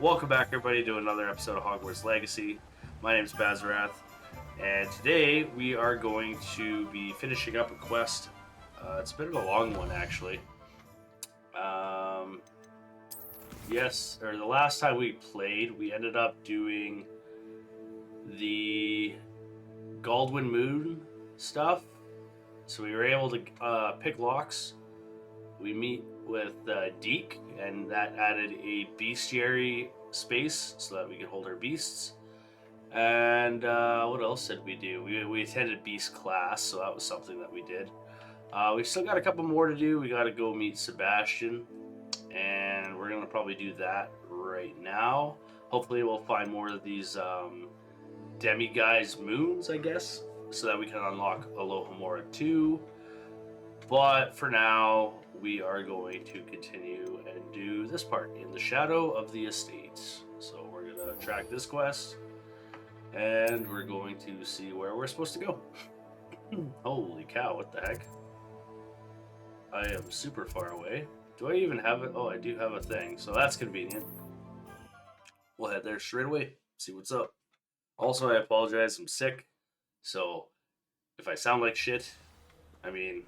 Welcome back, everybody, to another episode of Hogwarts Legacy. My name is Bazerath, and today we are going to be finishing up a quest. It's a bit of a long one, actually. The last time we played, we ended up doing the Galdwin Moon stuff. So we were able to pick locks. We meet with Deke, and that added a bestiary space so that we could hold our beasts. And what else did we do? We attended beast class, so that was something that we did. We still got a couple more to do. We got to go meet Sebastian, and we're going to probably do that right now. Hopefully we'll find more of these demi-guise moons, I guess, so that we can unlock Alohomora 2. But for now, we are going to continue and do this part, In the Shadow of the Estates. So we're going to track this quest, and we're going to see where we're supposed to go. Holy cow, what the heck? I am super far away. Do I even have it? Oh, I do have a thing, so that's convenient. We'll head there straight away, see what's up. Also, I apologize, I'm sick, so if I sound like shit, I mean,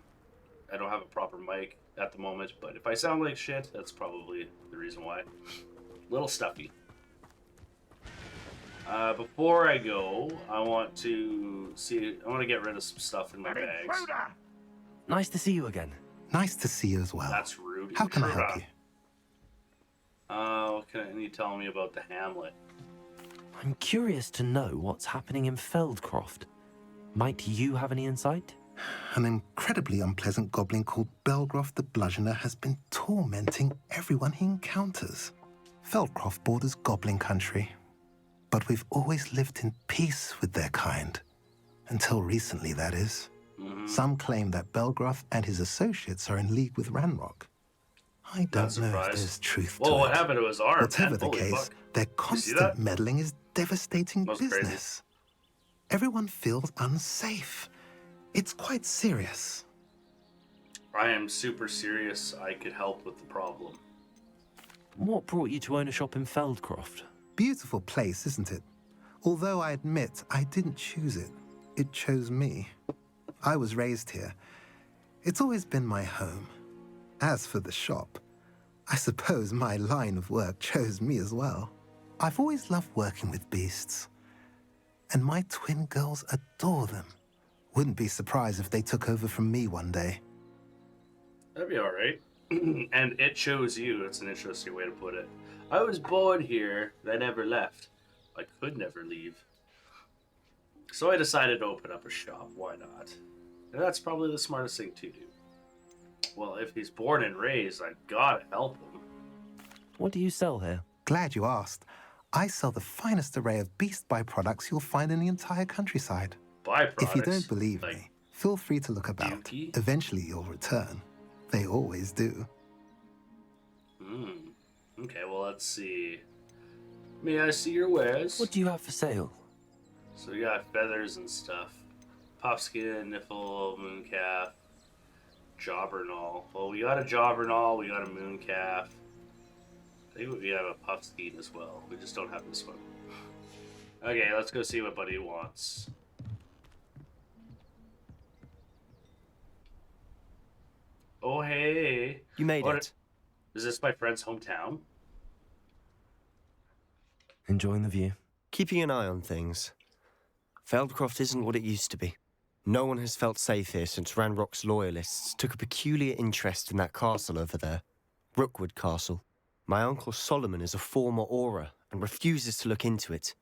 I don't have a proper mic at the moment, but if I sound like shit, that's probably the reason why. A little stuffy. Before I go, I want to get rid of some stuff in my bags. Nice to see you again. Nice to see you as well. That's rude. How can I help you? What can you tell me about the hamlet? I'm curious to know what's happening in Feldcroft. Might you have any insight? An incredibly unpleasant goblin called Belgroth the Bludgeoner has been tormenting everyone he encounters. Feldcroft borders goblin country, but we've always lived in peace with their kind. Until recently, that is. Mm-hmm. Some claim that Belgroth and his associates are in league with Ranrock. I don't know if there's truth to it. Well, what happened to his arm? Whatever the case, their constant meddling is devastating business. Crazy. Everyone feels unsafe. It's quite serious. I am super serious. I could help with the problem. What brought you to own a shop in Feldcroft? Beautiful place, isn't it? Although I admit I didn't choose it. It chose me. I was raised here. It's always been my home. As for the shop, I suppose my line of work chose me as well. I've always loved working with beasts, and my twin girls adore them. Wouldn't be surprised if they took over from me one day. That'd be all right. And it chose you. That's an interesting way to put it. I was born here, and I never left. I could never leave. So I decided to open up a shop. Why not? And that's probably the smartest thing to do. Well, if he's born and raised, I gotta help him. What do you sell here? Glad you asked. I sell the finest array of beast byproducts you'll find in the entire countryside. Byproducts? If you don't believe me, feel free to look about. Beauty? Eventually you'll return. They always do. Okay, well, let's see. May I see your wares? What do you have for sale? So we got feathers and stuff. Puffskin, Niffle, Mooncalf, Jobbernall. Well, we got a Jobbernall, we got a Mooncalf. I think we have a Puffskin as well. We just don't have this one. Okay, let's go see what Buddy wants. Oh, hey. You made it. Is this my friend's hometown? Enjoying the view? Keeping an eye on things. Feldcroft isn't what it used to be. No one has felt safe here since Ranrock's loyalists took a peculiar interest in that castle over there. Rookwood Castle. My uncle Solomon is a former Auror and refuses to look into it,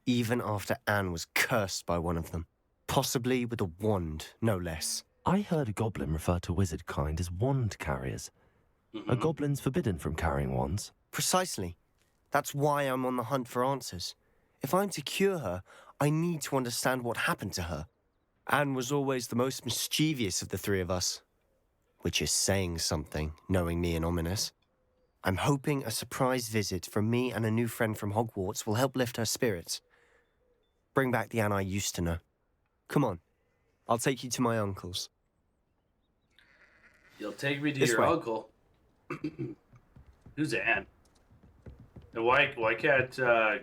even after Anne was cursed by one of them. Possibly with a wand, no less. I heard a goblin refer to wizard kind as wand carriers. Are goblins forbidden from carrying wands? Precisely. That's why I'm on the hunt for answers. If I'm to cure her, I need to understand what happened to her. Anne was always the most mischievous of the three of us. Which is saying something, knowing me and Ominous. I'm hoping a surprise visit from me and a new friend from Hogwarts will help lift her spirits. Bring back the Anne I used to know. Come on, I'll take you to my uncle's. You'll take me to This your way. uncle? Who's Anne? And why can't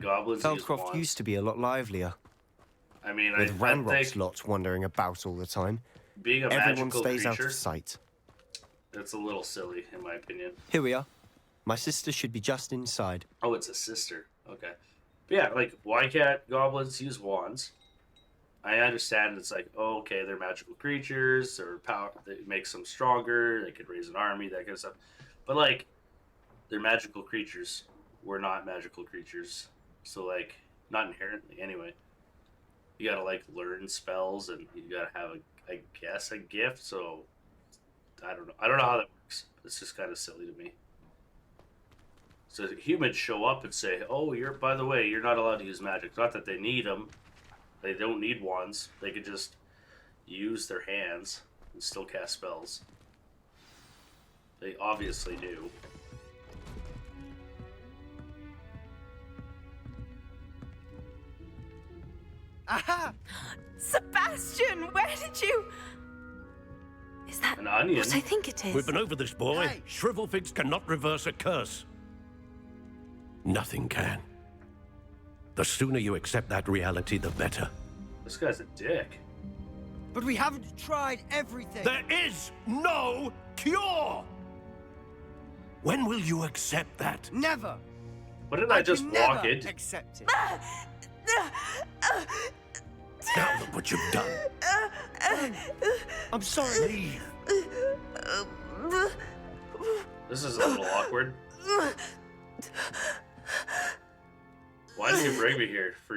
goblins use Feldcroft wands? used to be a lot livelier, I mean, with I Ranrock's think lot wandering about all the time. being a Everyone magical stays out creature, of sight. that's a little silly in my opinion. Here we are. My sister should be just inside. Oh, it's a sister. Okay. But yeah, like, why can't goblins use wands? I understand it's like, oh, okay, they're magical creatures, or power that makes them stronger, they could raise an army, that kind of stuff. But, like, they're magical creatures. We're not magical creatures. So, like, not inherently, anyway. You gotta, like, learn spells, and you gotta have, I guess, a gift, so... I don't know. I don't know how that works. It's just kind of silly to me. So humans show up and say, "Oh, by the way, you're not allowed to use magic." Not that they need them; they don't need wands. They could just use their hands and still cast spells. They obviously do. Aha! Sebastian, where did you... Is that An onion? what I think it is? We've been over this, boy. Hey. Shrivelfigs cannot reverse a curse. Nothing can. The sooner you accept that reality, the better. This guy's a dick. But we haven't tried everything. There is no cure! When will you accept that? Never. What did I just can walk never into? accept it. Now look what you've done. I'm sorry. Leave. This is a little awkward. Why did you bring me here? For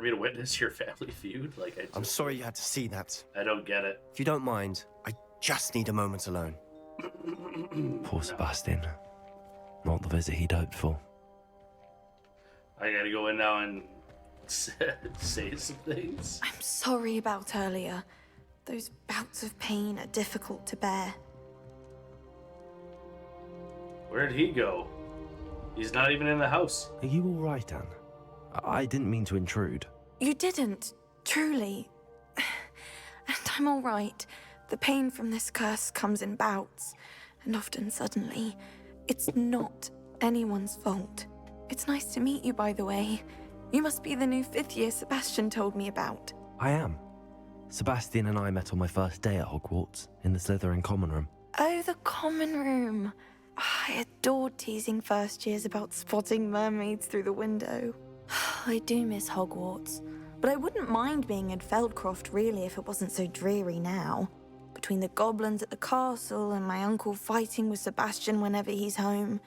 me to witness your family feud? Like I'm sorry you had to see that. I don't get it. If you don't mind, I just need a moment alone. Poor Sebastian. Not the visit he'd hoped for. I gotta go in now and say some things. I'm sorry about earlier. Those bouts of pain are difficult to bear. Where'd he go? He's not even in the house. Are you all right, Anne? I didn't mean to intrude. You didn't, truly. And I'm all right. The pain from this curse comes in bouts, and often suddenly. It's not anyone's fault. It's nice to meet you, by the way. You must be the new 5th year Sebastian told me about. I am. Sebastian and I met on my first day at Hogwarts, in the Slytherin common room. Oh, the common room. I adored teasing first years about spotting mermaids through the window. I do miss Hogwarts, but I wouldn't mind being in Feldcroft really if it wasn't so dreary now. Between the goblins at the castle and my uncle fighting with Sebastian whenever he's home,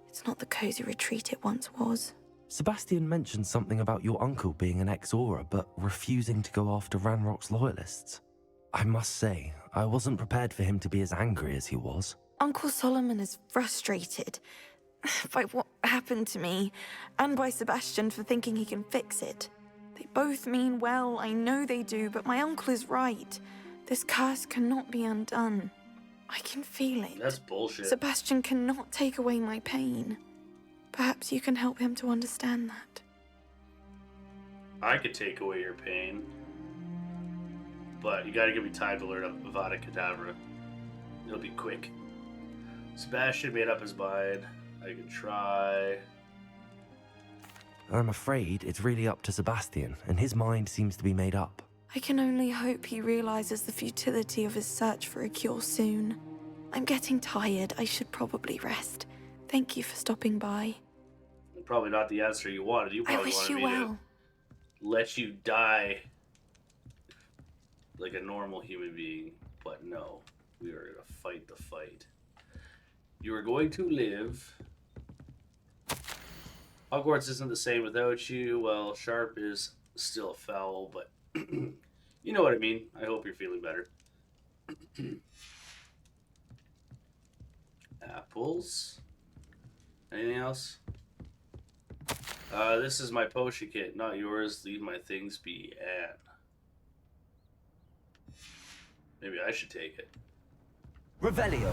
it's not the cozy retreat it once was. Sebastian mentioned something about your uncle being an ex-Auror, but refusing to go after Ranrock's loyalists. I must say, I wasn't prepared for him to be as angry as he was. Uncle Solomon is frustrated by what happened to me, and by Sebastian for thinking he can fix it. They both mean well, I know they do, but my uncle is right. This curse cannot be undone. I can feel it. That's bullshit. Sebastian cannot take away my pain. Perhaps you can help him to understand that. I could take away your pain, but you gotta give me time to learn Avada Kedavra. It'll be quick. Sebastian made up his mind. I could try. I'm afraid it's really up to Sebastian, and his mind seems to be made up. I can only hope he realizes the futility of his search for a cure soon. I'm getting tired. I should probably rest. Thank you for stopping by. Probably not the answer you wanted. You I probably wish wanted you me well. to let you die like a normal human being, but no. We are going to fight the fight. You are going to live. Hogwarts isn't the same without you. Well, Sharp is still a foul, but you know what I mean. I hope you're feeling better. Apples. Anything else? This is my potion kit, not yours. Leave my things be, Anne. Maybe I should take it. Revelio.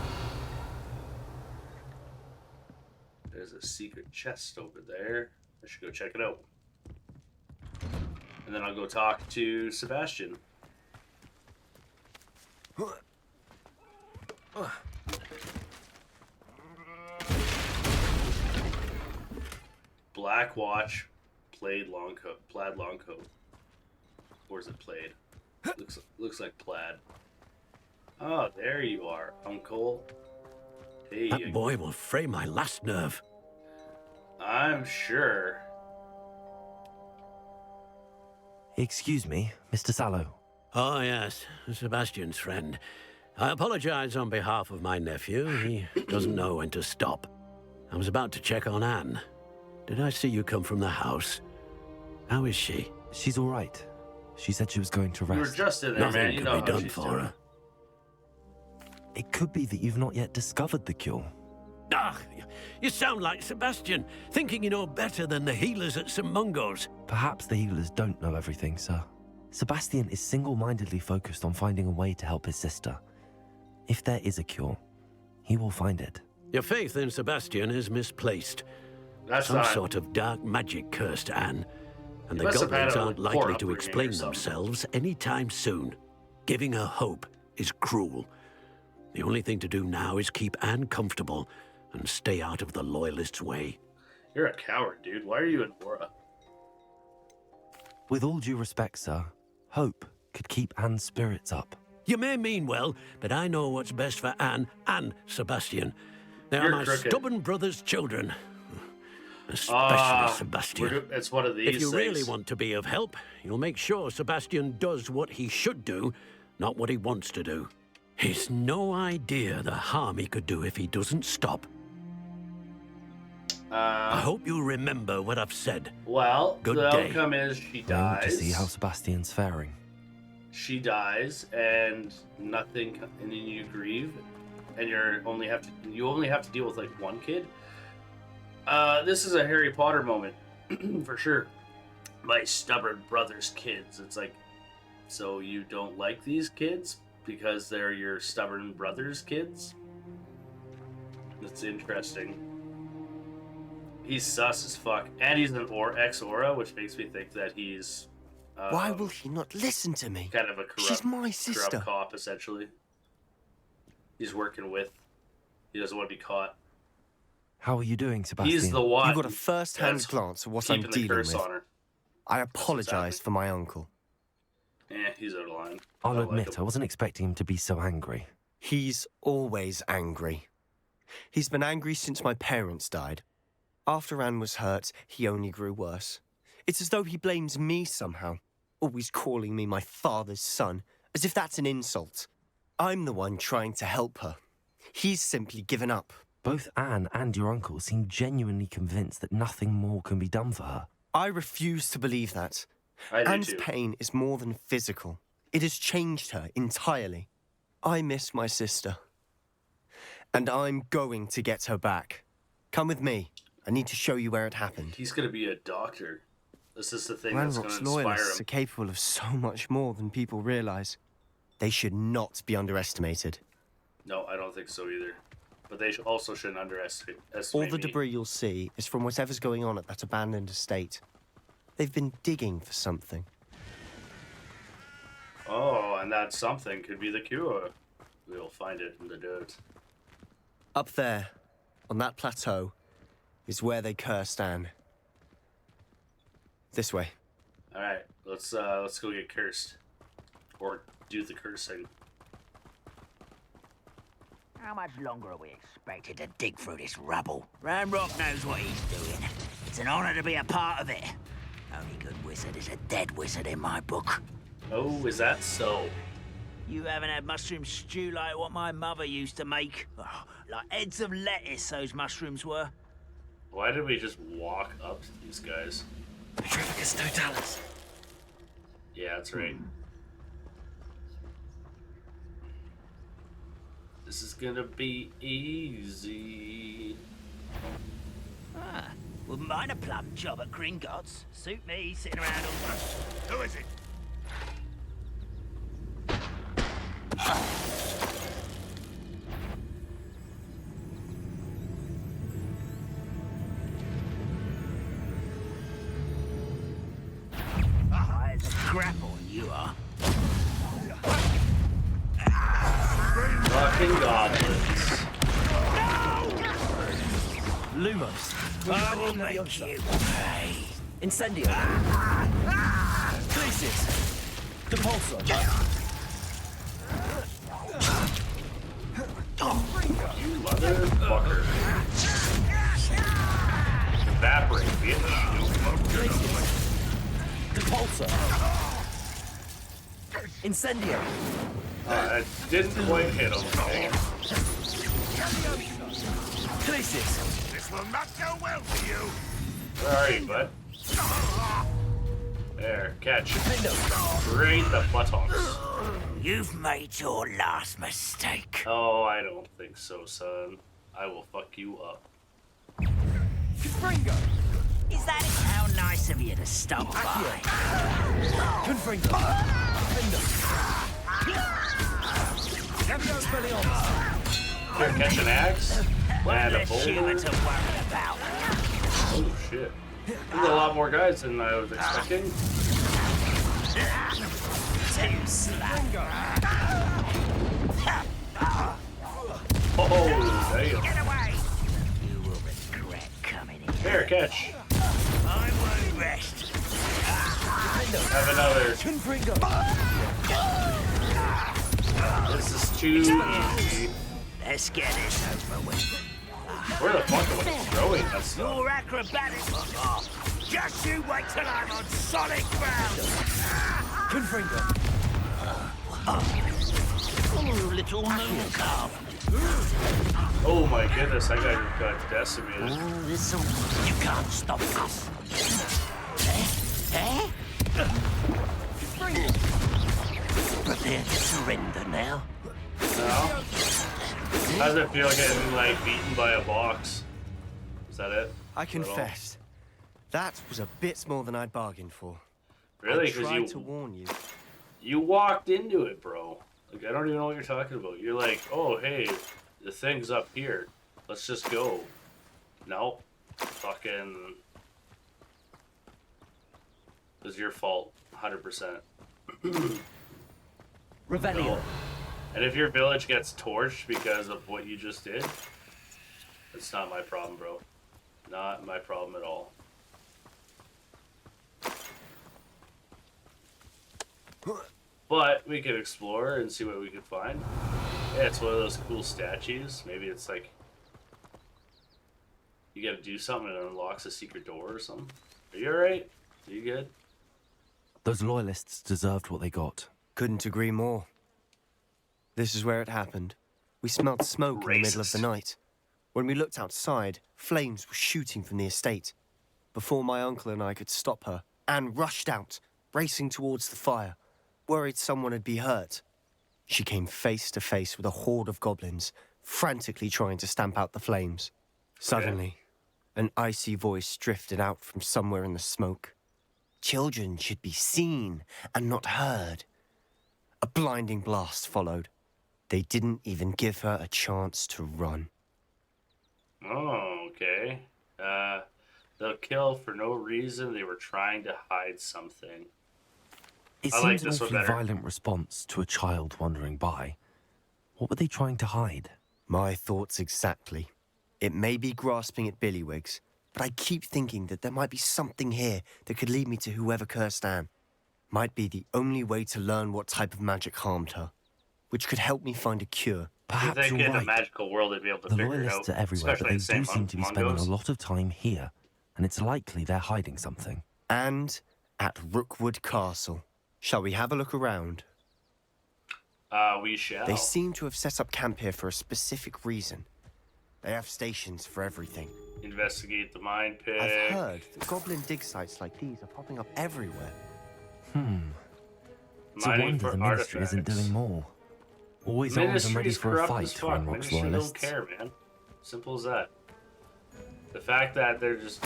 There's a secret chest over there. I should go check it out. And then I'll go talk to Sebastian. Black watch, plaid long coat, or is it plaid? Looks like plaid. Oh, there you are, Uncle. Hey, That boy will fray my last nerve. I'm sure. Excuse me, Mr. Sallow. Oh, yes, Sebastian's friend. I apologize on behalf of my nephew. He doesn't know when to stop. I was about to check on Anne. Did I see you come from the house? How is she? She's all right. She said she was going to You were rest. just in there, Nothing man. You can know be how done she's for doing. her. It could be that you've not yet discovered the cure. Ah, you sound like Sebastian, thinking you know better than the healers at St. Mungo's. Perhaps the healers don't know everything, sir. Sebastian is single-mindedly focused on finding a way to help his sister. If there is a cure, he will find it. Your faith in Sebastian is misplaced. That's Some not. sort of dark magic cursed Anne, and He the must have had goblins a aren't poor likely to upbringing explain or something. themselves anytime soon. Giving her hope is cruel. The only thing to do now is keep Anne comfortable and stay out of the Loyalists' way. You're a coward, dude. Why are you in Aura? With all due respect, sir, hope could keep Anne's spirits up. You may mean well, but I know what's best for Anne and Sebastian. They are You're my crooked. stubborn brother's children. Especially Sebastian. It's one of these If you really things. want to be of help, you'll make sure Sebastian does what he should do, not what he wants to do. He's no idea the harm he could do if he doesn't stop. I hope you remember what I've said. Well, Good the day. outcome is she Going to see dies. how Sebastian's faring. She dies, and nothing, and then you grieve, and you only have to deal with like one kid. This is a Harry Potter moment for sure. My stubborn brother's kids. It's like, so you don't like these kids because they're your stubborn brother's kids? That's interesting. He's sus as fuck, and he's an ex-Aura, which makes me think that he's Why will he not listen to me? kind of a corrupt, She's my sister. corrupt cop, essentially. He's working with. He doesn't want to be caught. How are you doing, Sebastian? He's the one. You got a first-hand that's glance at what I'm keeping the dealing curse with. on her. I apologize for my uncle. He's out of line. I'll I like admit, him. I wasn't expecting him to be so angry. He's always angry. He's been angry since my parents died. After Anne was hurt, he only grew worse. It's as though he blames me somehow, always calling me my father's son, as if that's an insult. I'm the one trying to help her. He's simply given up. Both Anne and your uncle seem genuinely convinced that nothing more can be done for her. I refuse to believe that. I do Anne's too. pain is more than physical. It has changed her entirely. I miss my sister. And I'm going to get her back. Come with me. I need to show you where it happened. He's gonna be a doctor. This is the thing that's gonna Ranrock's inspire loyalists are him. capable of so much more than people realize. They should not be underestimated. No, I don't think so either. But they also shouldn't underestimate All the me. debris you'll see is from whatever's going on at that abandoned estate. They've been digging for something. Oh, and that something could be the cure. We'll find it in the dirt. Up there, on that plateau, is where they cursed Anne. This way. All right, let's go get cursed, or do the cursing. How much longer are we expected to dig through this rubble? Ranrock knows what he's doing. It's an honor to be a part of it. Only good wizard is a dead wizard in my book. Oh, is that so? You haven't had mushroom stew like what my mother used to make. Oh, like heads of lettuce, those mushrooms were. Why did we just walk up to these guys? Petrificus totalis. Yeah, that's right. This is gonna be easy. Ah, wouldn't mind a plum job at Gringotts. Suit me, sitting around all... Who is it? Ah, it's a grapple, you are. Fucking goblins. Lumos, I will make you pay. Incendio. Crisis. Depulso. You motherfucker. Evaporate, bitch. Depulso. Incendio. I didn't quite hit him. Crisis. This will not go well for you. Where are you, bud? There, catch. Right in the buttocks. You've made your last mistake. Oh, I don't think so, son. I will fuck you up. Confringo. Is that it? How nice of you to stop by. Confringo. Here, catch an axe. One And a less human boulder. to worry about. Oh, shit. There's a lot more guys than I was expecting. Too slack. Oh, damn. Get away. You will regret coming in. Here, catch. I won't rest. Have another. Confringo. This is too easy. Let's get this over with. Where the fuck am I throwing that stuff? Your acrobatic. Just you wait till I'm on solid ground. Confringo. Oh, little moon calf. Oh my goodness, I got decimated. Oh, this'll... You can't stop us. Eh? Prepare to surrender now. No? How does it feel getting, like, beaten by a box? Is that it? I confess, that was a bit more than I'd bargained for. Really? I Because tried to warn you. you walked into it, bro. Like, I don't even know what you're talking about. You're like, oh, hey, the thing's up here. Let's just go. No. Fucking... It was your fault. 100%. Revelio. No. And if your village gets torched because of what you just did, it's not my problem, bro. Not my problem at all. But we could explore and see what we could find. Yeah, it's one of those cool statues. Maybe it's like you gotta do something and it unlocks a secret door or something. Are you alright? Are you good? Those loyalists deserved what they got. Couldn't agree more. This is where it happened. We smelled smoke in the middle of the Racist. night. When we looked outside, flames were shooting from the estate. Before my uncle and I could stop her, Anne rushed out, racing towards the fire, worried someone had been hurt. She came face to face with a horde of goblins, frantically trying to stamp out the flames. Suddenly, an icy voice drifted out from somewhere in the smoke. Children should be seen and not heard. A blinding blast followed. They didn't even give her a chance to run. Oh, okay. They'll kill for no reason. They were trying to hide something. It I like seems an this one awfully better. violent response to a child wandering by. What were they trying to hide? My thoughts exactly. It may be grasping at Billywigs, but I keep thinking that there might be something here that could lead me to whoever cursed Anne. Might be the only way to learn what type of magic harmed her, which could help me find a cure. I Perhaps think you're in a right. magical world they'd be able to The figure it out. loyalists are everywhere, but especially they the same do seem to be spending Mongos. a lot of time here, and it's likely they're hiding something. And at Rookwood Castle. Shall we have a look around? We shall. They seem to have set up camp here for a specific reason. They have stations for everything. Investigate the mine pit. I've heard that goblin dig sites like these are popping up everywhere. It's a Mining wonder for the Ministry isn't artifacts. doing more. Always armed and ready Ministry's for a corrupt fight as for fuck. Ranrock's Ministry don't loyalists. care, man. Simple as that. The fact that they're just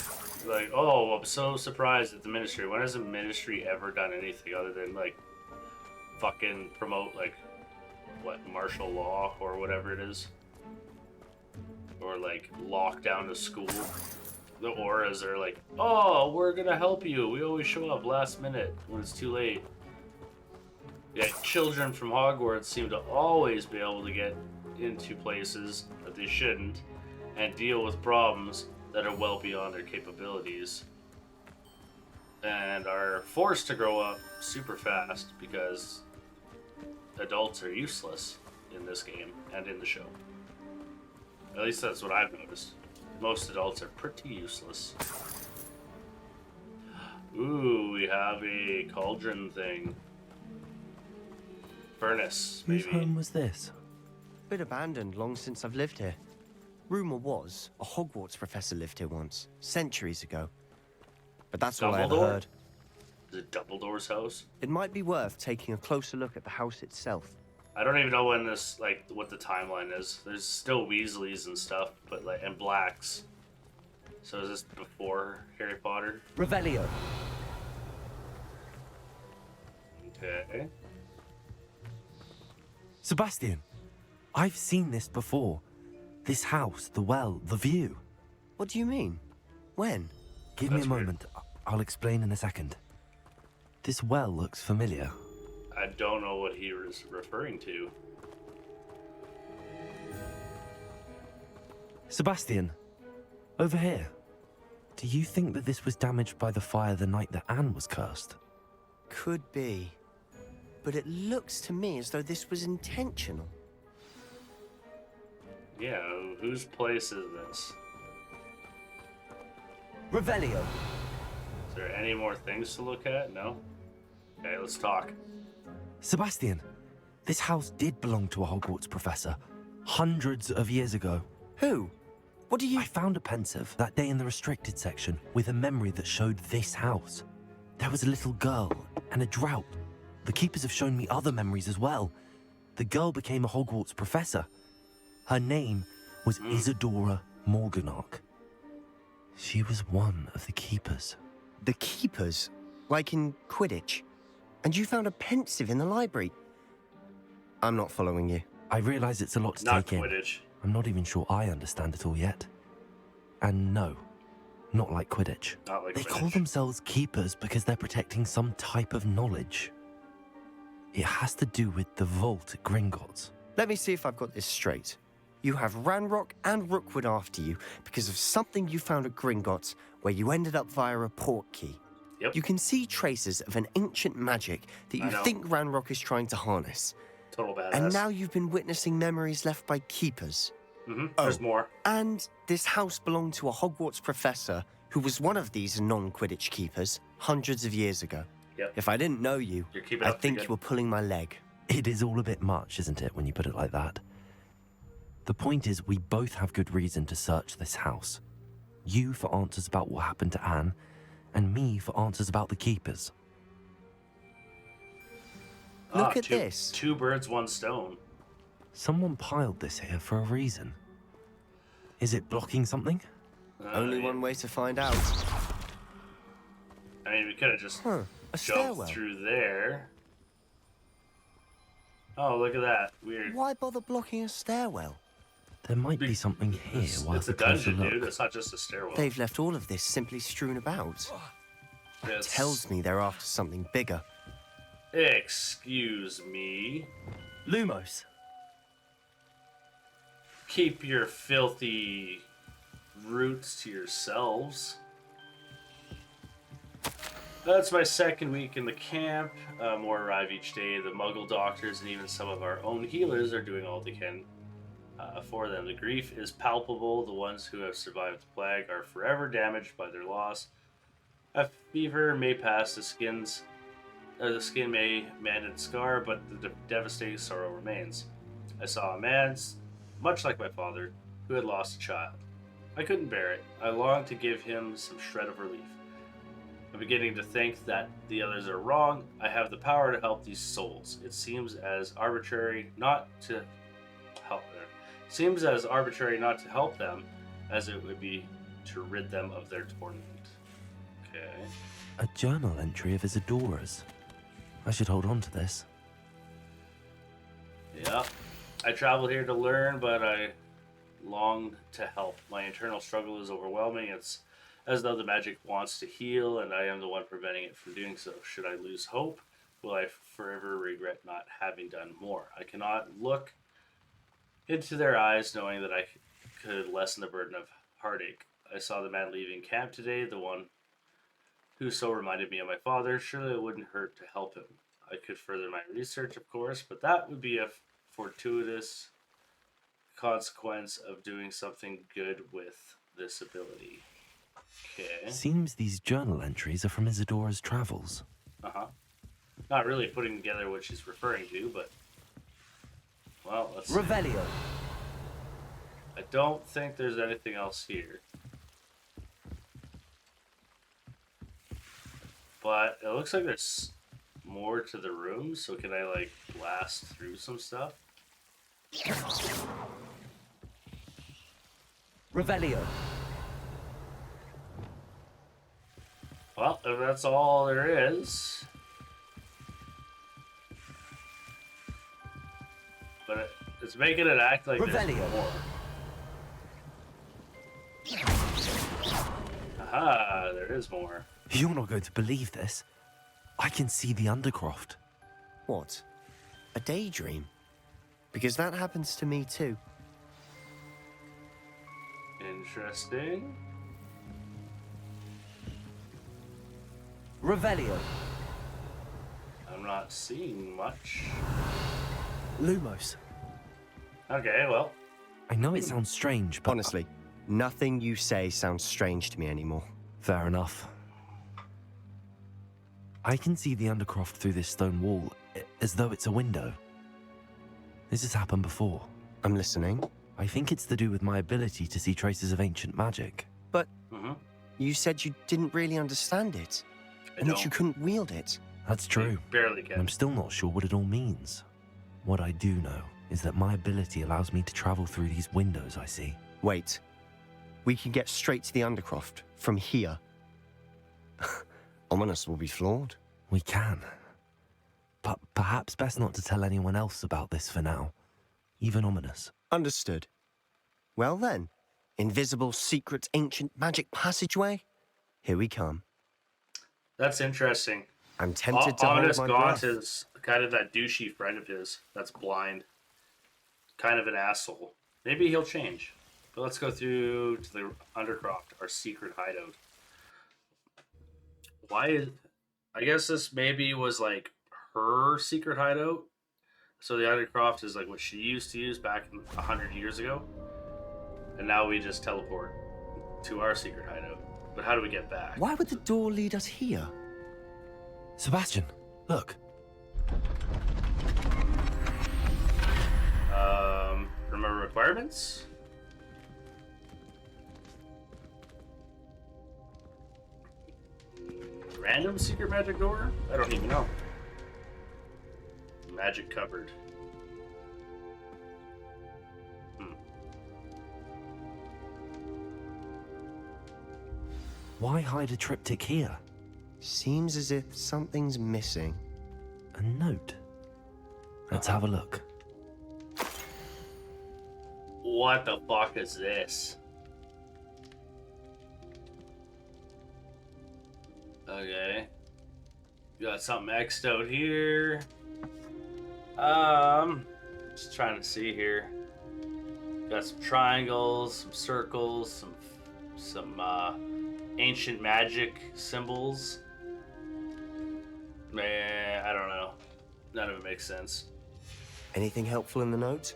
like, oh, I'm so surprised at the Ministry. When has the Ministry ever done anything other than like fucking promote like what, martial law or whatever it is? Or like lock down a school? The auras are like, oh, we're gonna help you. We always show up last minute when it's too late. Yeah, children from Hogwarts seem to always be able to get into places that they shouldn't and deal with problems that are well beyond their capabilities and are forced to grow up super fast because adults are useless in this game and in the show. At least that's what I've noticed. Most adults are pretty useless. Ooh, we have a cauldron thing. Furnace, maybe. Whose home was this? Been abandoned long since I've lived here. Rumor was a Hogwarts professor lived here once, centuries ago. But that's all I ever Dumbledore? heard. Is it Dumbledore's house? It might be worth taking a closer look at the house itself. I don't even know when this, like, what the timeline is. There's still Weasleys and stuff, but like, and Blacks. So is this before Harry Potter? Revelio. Okay. Sebastian, I've seen this before. This house, the well, the view. What do you mean? When? Give me That's a weird. moment. I'll explain in a second. This well looks familiar. I don't know what he was referring to. Sebastian, over here. Do you think that this was damaged by the fire the night that Anne was cursed? Could be. But it looks to me as though this was intentional. Yeah, whose place is this? Revelio. Is there any more things to look at? No? Okay, let's talk. Sebastian, this house did belong to a Hogwarts professor hundreds of years ago. Who? What do you... I found a pensive that day in the restricted section with a memory that showed this house. There was a little girl and a drought. The keepers have shown me other memories as well. The girl became a Hogwarts professor. Her name was Isadora Morganach. She was one of the keepers. The keepers? Like in Quidditch? And you found a pensive in the library? I'm not following you. I realize it's a lot to Not take in. Quidditch. I'm not even sure I understand it all yet. And no, not like Quidditch. Not like They Quidditch. call themselves keepers because they're protecting some type of knowledge. It has to do with the vault at Gringotts. Let me see if I've got this straight. You have Ranrock and Rookwood after you because of something you found at Gringotts where you ended up via a port key. Yep. You can see traces of an ancient magic that I you know. think Ranrock is trying to harness. Total badass. And now you've been witnessing memories left by keepers. There's more. And this house belonged to a Hogwarts professor who was one of these non-Quidditch keepers hundreds of years ago. Yep. If I didn't know you, You're keeping I up think pretty you good. were pulling my leg. It is all a bit much, isn't it, when you put it like that? The point is, we both have good reason to search this house. You for answers about what happened to Anne, and me for answers about the keepers. Look at two, this. 2 birds, 1 stone. Someone piled this here for a reason. Is it blocking something? Only Yeah. one way to find out. I mean, we could have just A jumped stairwell. through there. Oh, look at that. Weird. Why bother blocking a stairwell? There might be something here It's worth a a closer dungeon, look. dude. It's not just a stairwell. They've left all of this simply strewn about. It's- Tells me they're after something bigger. Excuse me. Lumos. Keep your filthy roots to yourselves. That's my second week in the camp. More arrive each day. The Muggle doctors and even some of our own healers are doing all they can for them. The grief is palpable. The ones who have survived the plague are forever damaged by their loss. A fever may pass, the skin may mend and scar, but the devastating sorrow remains. I saw a man, much like my father, who had lost a child. I couldn't bear it. I longed to give him some shred of relief. I'm beginning to think that the others are wrong. I have the power to help these souls. It seems as arbitrary not to help them. Seems as arbitrary not to help them as it would be to rid them of their torment. Okay. A journal entry of Isadora's. I should hold on to this. Yeah. I traveled here to learn, but I long to help. My internal struggle is overwhelming. It's as though the magic wants to heal, and I am the one preventing it from doing so. Should I lose hope? Will I forever regret not having done more? I cannot look into their eyes knowing that I could lessen the burden of heartache. I saw the man leaving camp today, the one who so reminded me of my father. Surely it wouldn't hurt to help him. I could further my research, of course, but that would be a fortuitous consequence of doing something good with this ability. Okay. Seems these journal entries are from Isadora's travels. Uh-huh. Not really putting together what she's referring to, but... Well, let's see. Revelio. I don't think there's anything else here. But it looks like there's more to the room, so can I, like, blast through some stuff? Revelio. Well, if that's all there is... But it's making it act like there's Revelio. more. Aha, there is more. You're not going to believe this. I can see the Undercroft. What? A daydream? Because that happens to me too. Interesting. Revelio. I'm not seeing much. Lumos. Okay, well, I know it sounds strange, but... Honestly, nothing you say sounds strange to me anymore. Fair enough. I can see the Undercroft through this stone wall, as though it's a window. This has happened before. I'm listening. I think it's to do with my ability to see traces of ancient magic. But Mhm. you said you didn't really understand it, and that you couldn't wield it. That's true. barely And can. I'm still not sure what it all means. What I do know is that my ability allows me to travel through these windows I see. Wait. We can get straight to the Undercroft from here. Ominous will be floored. We can. But perhaps best not to tell anyone else about this for now. Even Ominous. Understood. Well then, invisible, secret, ancient magic passageway? Here we come. That's interesting. I'm tempted to hold Ominous my Gaunt breath. is kind of that douchey friend of his that's blind. Kind of an asshole. Maybe he'll change. But let's go through to the Undercroft, our secret hideout. Why is... I guess this maybe was like her secret hideout. So the Undercroft is like what she used to use back 100 years ago. And now we just teleport to our secret hideout. But how do we get back? Why would the door lead us here? Sebastian, look. Remember requirements? Random secret magic door? I don't even know. Magic cupboard. Why hide a triptych here? Seems as if something's missing. A note. Let's have a look. What the fuck is this? Okay. Got something X'd out here. Just trying to see here. Got some triangles, some circles, some ancient magic symbols. Man, I don't know. None of it makes sense. Anything helpful in the note?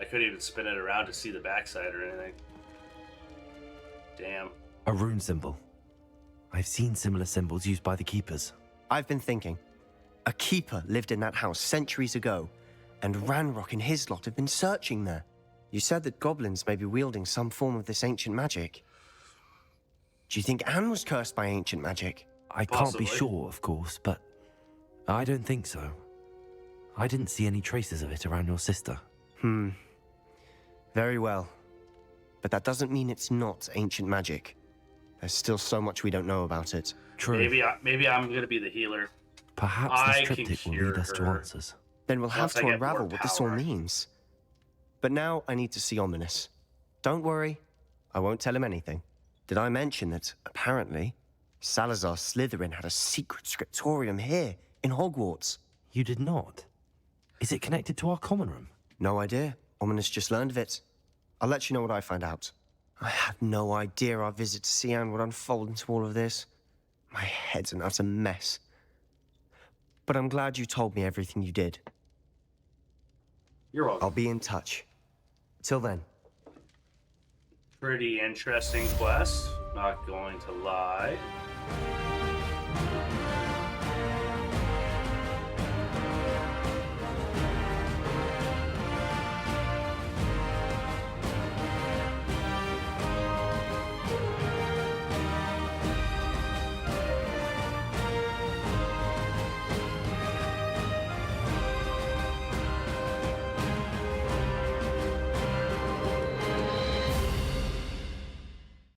I couldn't even spin it around to see the backside or anything. Damn. A rune symbol. I've seen similar symbols used by the keepers. I've been thinking. A keeper lived in that house centuries ago, and Ranrock and his lot have been searching there. You said that goblins may be wielding some form of this ancient magic. Do you think Anne was cursed by ancient magic? I Possibly. can't be sure, of course, but I don't think so. I didn't see any traces of it around your sister. Very well. But that doesn't mean it's not ancient magic. There's still so much we don't know about it. True. Maybe I'm gonna be the healer. Perhaps I this can triptych will cure lead us to her. answers. Then we'll have Once I to get unravel more what this all power. means. But now I need to see Ominous. Don't worry, I won't tell him anything. Did I mention that, apparently, Salazar Slytherin had a secret scriptorium here, in Hogwarts? You did not? Is it connected to our common room? No idea. Ominous just learned of it. I'll let you know what I find out. I had no idea our visit to Cian would unfold into all of this. My head's an utter mess. But I'm glad you told me everything you did. You're welcome. I'll be in touch. Till then. Pretty interesting quest, not going to lie.